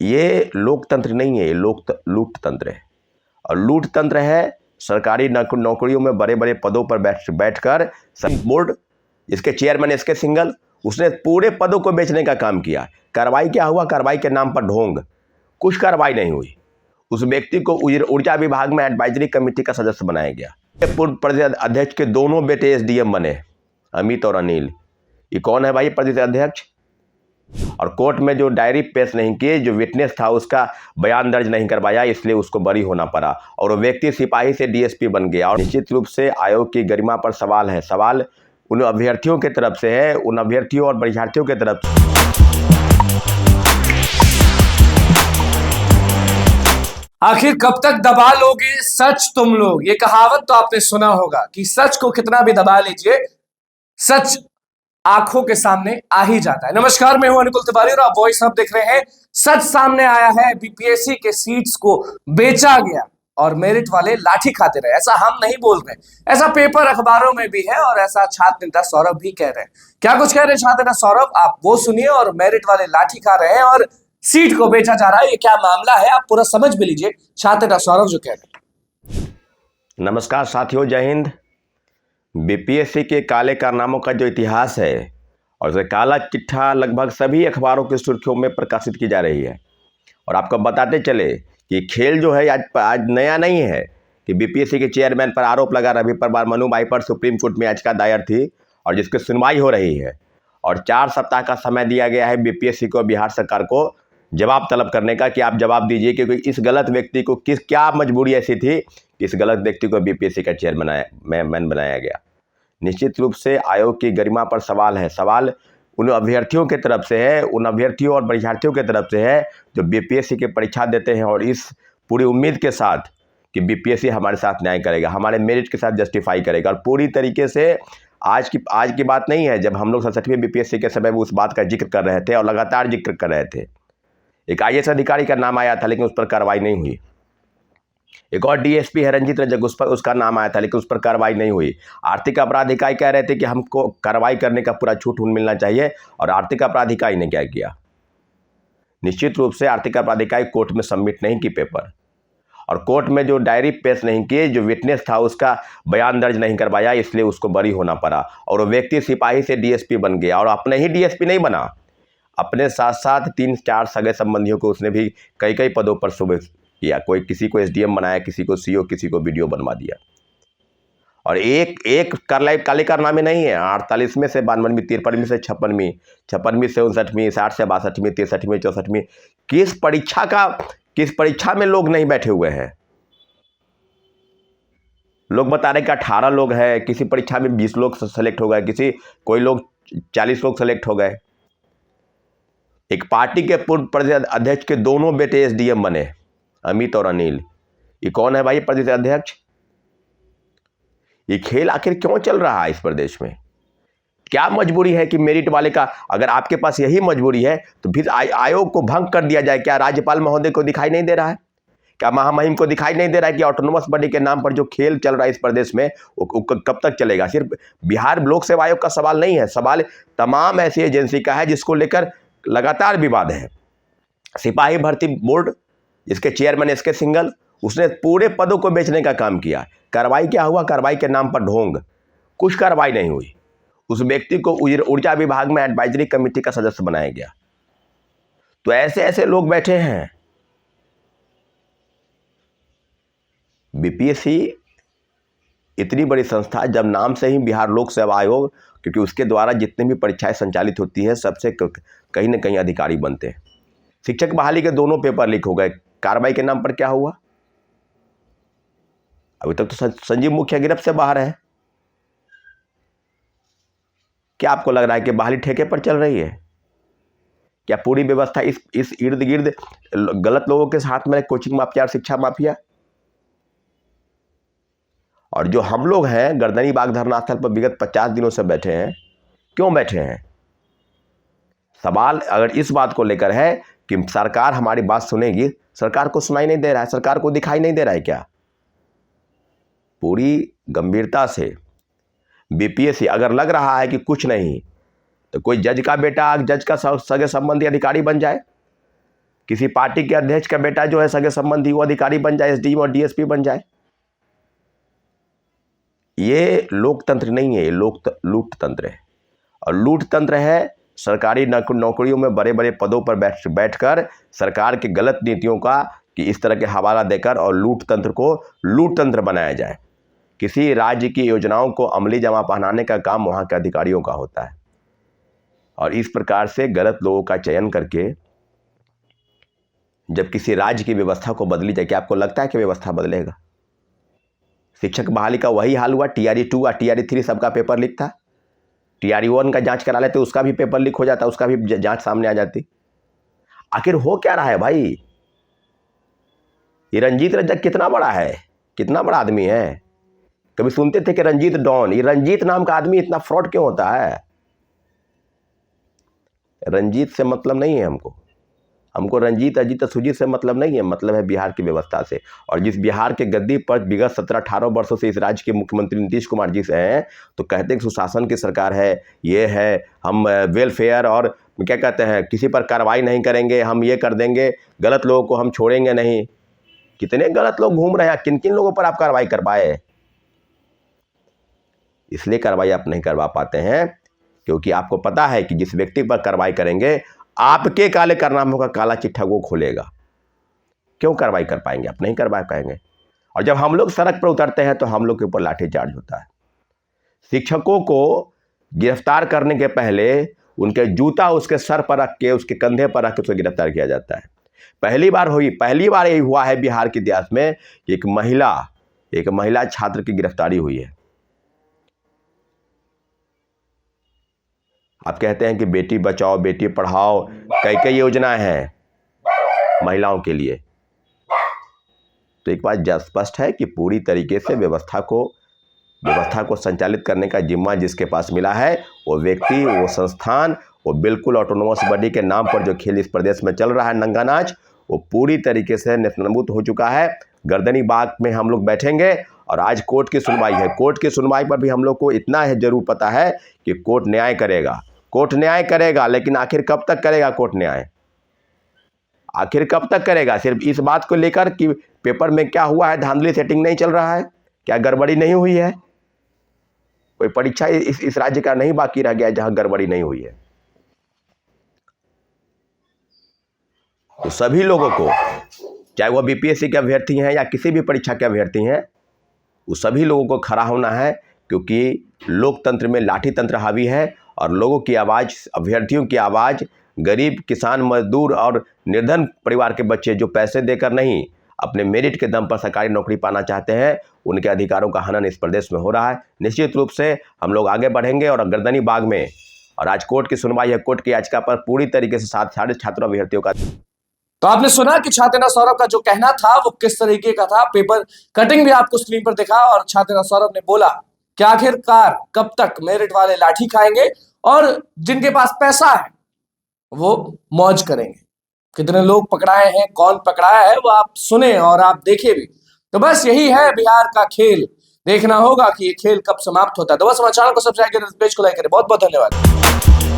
ये लोकतंत्र नहीं है, ये लूट तंत्र है। और लूट तंत्र है सरकारी नौकरियों में बड़े बड़े पदों पर बैठकर बोर्ड, इसके चेयरमैन इसके सिंगल, उसने पूरे पदों को बेचने का काम किया। कार्रवाई क्या हुआ? कार्रवाई के नाम पर ढोंग, कुछ कार्रवाई नहीं हुई। उस व्यक्ति को ऊर्जा विभाग में एडवाइजरी कमेटी का सदस्य बनाया गया। पूर्व प्रदेश अध्यक्ष के दोनों बेटे एसडीएम बने, अमित और अनिल। ये कौन है भाई प्रदेश अध्यक्ष? और कोर्ट में जो डायरी पेश नहीं की, जो विटनेस था उसका बयान दर्ज नहीं करवाया, इसलिए उसको बरी होना पड़ा और वो व्यक्ति सिपाही से डीएसपी बन गया। और निश्चित रूप से आयोग की गरिमा पर सवाल है। सवाल उन अभ्यर्थियों की तरफ से है, उन अभ्यर्थियों और परीक्षार्थियों की तरफ से। आखिर कब तक दबा लोगे सच तुम लोग? ये कहावत तो आपने सुना होगा कि सच को कितना भी दबा लीजिए, सच आंखों के सामने आ ही जाता है। नमस्कार, मैं हूं अनुकुल तिवारी और आप वॉइस हब देख रहे हैं। सच सामने आया है, बीपीएससी के सीट्स को बेचा गया और मेरिट वाले लाठी खाते रहे। ऐसा हम नहीं बोल रहे, ऐसा पेपर अखबारों में भी है और ऐसा छात्र नेता सौरभ भी कह रहे हैं। क्या कुछ कह रहे हैं छात्र नेता सौरभ, आप वो सुनिए। और मेरिट वाले लाठी खा रहे हैं और सीट को बेचा जा रहा है, ये क्या मामला है आप पूरा समझ भी लीजिए। छात्र नेता सौरभ जो कह रहे हैं। नमस्कार साथियों, जय हिंद। बीपीएससी के काले कारनामों का जो इतिहास है और उसे काला चिट्ठा लगभग सभी अखबारों की सुर्खियों में प्रकाशित की जा रही है। और आपको बताते चले कि खेल जो है आज नया नहीं है कि बीपीएससी के चेयरमैन पर आरोप लगा रवि परमार मनु भाई पर सुप्रीम कोर्ट में याचिका दायर थी और जिसकी सुनवाई हो रही है। और 4 सप्ताह का समय दिया गया है बीपीएससी को, बिहार सरकार को जवाब तलब करने का कि आप जवाब दीजिए कि इस गलत व्यक्ति को क्या मजबूरी ऐसी थी कि इस गलत व्यक्ति को बीपीएससी का चेयरमैन बनाया गया। निश्चित रूप से आयोग की गरिमा पर सवाल है। सवाल उन अभ्यर्थियों की तरफ से है, उन अभ्यर्थियों और परीक्षार्थियों की तरफ से है जो बीपीएससी की परीक्षा देते हैं और इस पूरी उम्मीद के साथ कि बीपीएससी हमारे साथ न्याय करेगा, हमारे मेरिट के साथ जस्टिफाई करेगा। और पूरी तरीके से आज की बात नहीं है, जब हम लोग 67वें बीपीएससी के समय में उस बात का जिक्र कर रहे थे और लगातार जिक्र कर रहे थे। एक आईएएस अधिकारी का नाम आया था लेकिन उस पर कार्रवाई नहीं हुई। एक और डीएसपी है रंजीत रंजक, उसका नाम आया था लेकिन उस पर कार्रवाई नहीं हुई। आर्थिक अपराध इकाई कह रहे थे कि हमको कार्रवाई करने का पूरा छूट मिलना चाहिए और आर्थिक अपराध इकाई ने क्या किया? निश्चित रूप से आर्थिक अपराध इकाई कोर्ट में सबमिट नहीं की पेपर, और कोर्ट में जो डायरी पेश नहीं की, जो विटनेस था उसका बयान दर्ज नहीं करवाया, इसलिए उसको बरी होना पड़ा और वो व्यक्ति सिपाही से डीएसपी बन गया। और अपने ही डीएसपी नहीं बना, अपने साथ साथ 3-4 सगे संबंधियों को उसने भी कई पदों पर सुबह किया। कोई किसी को एसडीएम बनाया, किसी को सीओ, किसी को वीडियो बनवा दिया। और एक काले कारनामे नहीं है। 48 में से 92वीं, 53वीं से 56वीं, 56वीं से 59वीं, 60 से 62वीं, 63वीं, 64वीं, किस परीक्षा में लोग नहीं बैठे हुए हैं। लोग बता रहे कि 18 लोग हैं, किसी परीक्षा में 20 लोग सेलेक्ट हो गए, कोई लोग 40 लोग सेलेक्ट हो गए। एक पार्टी के पूर्व प्रदेश अध्यक्ष के दोनों बेटे एसडीएम बने, अमित और अनिल। ये कौन है भाई प्रदेश अध्यक्ष? ये खेल आखिर क्यों चल रहा है इस प्रदेश में? क्या मजबूरी है कि मेरिट वाले का, अगर आपके पास यही मजबूरी है तो फिर आयोग को भंग कर दिया जाए। क्या राज्यपाल महोदय को दिखाई नहीं दे रहा है? क्या महामहिम को दिखाई नहीं दे रहा है कि ऑटोनोमस बॉडी के नाम पर जो खेल चल रहा है इस प्रदेश में वो कब तक चलेगा? सिर्फ बिहार लोक सेवा आयोग का सवाल नहीं है, सवाल तमाम ऐसी एजेंसी का है जिसको लेकर लगातार विवाद है। सिपाही भर्ती बोर्ड, इसके चेयरमैन इसके सिंगल, उसने पूरे पदों को बेचने का काम किया। कार्रवाई क्या हुआ? कार्रवाई के नाम पर ढोंग, कुछ कार्रवाई नहीं हुई। उस व्यक्ति को ऊर्जा विभाग में एडवाइजरी कमेटी का सदस्य बनाया गया। तो ऐसे लोग बैठे हैं। बीपीएससी इतनी बड़ी संस्था, जब नाम से ही बिहार लोक सेवा आयोग, क्योंकि उसके द्वारा जितनी भी परीक्षाएं संचालित होती है सबसे कहीं ना कहीं अधिकारी बनते हैं। शिक्षक बहाली के दोनों पेपर लीक हो गए, कार्रवाई के नाम पर क्या हुआ? अभी तक तो संजीव मुखिया गिरफ्त से बाहर है। क्या आपको लग रहा है कि बहाली ठेके पर चल रही है? क्या पूरी व्यवस्था इस इर्द गिर्द गलत लोगों के साथ में, कोचिंग माफिया और शिक्षा माफिया? और जो हम लोग हैं गर्दनी बाग धरना स्थल पर विगत 50 दिनों से बैठे हैं, क्यों बैठे हैं? सवाल अगर इस बात को लेकर है कि सरकार हमारी बात सुनेगी, सरकार को सुनाई नहीं दे रहा है, सरकार को दिखाई नहीं दे रहा है क्या? पूरी गंभीरता से बीपीएससी, अगर लग रहा है कि कुछ नहीं, तो कोई जज का बेटा जज का सगे संबंधी अधिकारी बन जाए। किसी पार्टी के अध्यक्ष का बेटा जो है सगे संबंधी वो अधिकारी बन जाए, एसडीएम और डीएसपी बन जाए। ये लोकतंत्र नहीं है, ये लूट तंत्र है। और लूट तंत्र है सरकारी नौकरियों में बड़े बड़े पदों पर बैठकर सरकार की गलत नीतियों का कि इस तरह के हवाला देकर और लूट तंत्र को लूट तंत्र बनाया जाए। किसी राज्य की योजनाओं को अमली जमा पहनाने का काम वहाँ के अधिकारियों का होता है, और इस प्रकार से गलत लोगों का चयन करके जब किसी राज्य की व्यवस्था को बदली जाए, क्या आपको लगता है कि व्यवस्था बदलेगा? शिक्षक बहाली का वही हाल हुआ। TRE 2 और TRE 3 सबका पेपर लीक था। TRE 1 का जांच करा लेते, उसका भी पेपर लीक हो जाता, उसका भी जांच सामने आ जाती। आखिर हो क्या रहा है भाई? ये रंजीत रज्जक कितना बड़ा है, कितना बड़ा आदमी है। कभी सुनते थे कि रंजीत डॉन, ये रंजीत नाम का आदमी इतना फ्रॉड क्यों होता है? रंजीत से मतलब नहीं है हमको रंजीत अजीत सुजीत से मतलब नहीं है, मतलब है बिहार की व्यवस्था से। और जिस बिहार के गद्दी पर विगत 17-18 वर्षों से इस राज्य के मुख्यमंत्री नीतीश कुमार जी से हैं, तो कहते हैं कि सुशासन की सरकार है, ये है, हम वेलफेयर और क्या कहते हैं किसी पर कार्रवाई नहीं करेंगे, हम ये कर देंगे, गलत लोगों को हम छोड़ेंगे नहीं। कितने गलत लोग घूम रहे हैं, किन किन लोगों पर आप कार्रवाई करवाए? इसलिए कार्रवाई आप नहीं करवा पाते हैं क्योंकि आपको पता है कि जिस व्यक्ति पर कार्रवाई करेंगे आपके काले कारनामों का काला चिट्ठा वो खोलेगा। क्यों कार्रवाई कर पाएंगे? आप नहीं करवा पाएंगे। और जब हम लोग सड़क पर उतरते हैं तो हम लोग के ऊपर लाठीचार्ज होता है। शिक्षकों को गिरफ्तार करने के पहले उनके जूता उसके सर पर रख के, उसके कंधे पर रख के उसे गिरफ्तार किया जाता है। पहली बार यही हुआ है बिहार के इतिहास में कि एक महिला छात्र की गिरफ्तारी हुई है। आप कहते हैं कि बेटी बचाओ बेटी पढ़ाओ, कई योजनाएं हैं महिलाओं के लिए। तो एक बात स्पष्ट है कि पूरी तरीके से व्यवस्था को संचालित करने का जिम्मा जिसके पास मिला है, वो व्यक्ति, वो संस्थान, वो बिल्कुल ऑटोनोमस बॉडी के नाम पर जो खेल इस प्रदेश में चल रहा है, नंगा नाच, वो पूरी तरीके से नेस्तनाबूद हो चुका है। गर्दनी बाग में हम लोग बैठेंगे और आज कोर्ट की सुनवाई है। कोर्ट की सुनवाई पर भी हम लोग को इतना है जरूर पता है कि कोर्ट न्याय करेगा, लेकिन आखिर कब तक करेगा कोर्ट न्याय? आखिर कब तक करेगा? सिर्फ इस बात को लेकर कि पेपर में क्या हुआ है, धांधली सेटिंग नहीं चल रहा है, क्या गड़बड़ी नहीं हुई है? कोई परीक्षा इस राज्य का नहीं बाकी रह गया है जहां गड़बड़ी नहीं हुई है। तो सभी लोगों को, चाहे वह BPSC के अभ्यर्थी हैं या किसी भी परीक्षा के अभ्यर्थी हैं, उस सभी लोगों को खड़ा होना है क्योंकि लोकतंत्र में लाठी तंत्र हावी है और लोगों की आवाज़, अभ्यर्थियों की आवाज़, गरीब किसान मजदूर और निर्धन परिवार के बच्चे जो पैसे देकर नहीं अपने मेरिट के दम पर सरकारी नौकरी पाना चाहते हैं, उनके अधिकारों का हनन इस प्रदेश में हो रहा है। निश्चित रूप से हम लोग आगे बढ़ेंगे और गर्दनी बाग में, और आज कोर्ट की सुनवाई है, कोर्ट की याचिका पर पूरी तरीके से सारे छात्रों अभ्यर्थियों का। तो आपने सुना कि छात्र सौरभ का जो कहना था वो किस तरीके का था। पेपर कटिंग भी आपको स्क्रीन पर दिखा और छात्र सौरभ ने बोला कि आखिरकार कब तक मेरिट वाले लाठी खाएंगे और जिनके पास पैसा है वो मौज करेंगे। कितने लोग पकड़ाए हैं, कौन पकड़ाया है, वो आप सुने और आप देखे भी। तो बस यही है बिहार का खेल। देखना होगा कि ये खेल कब समाप्त होता है। तो बस हमारे चैनल को सब्सक्राइब करें, पेज को लाइक करें। बहुत बहुत धन्यवाद।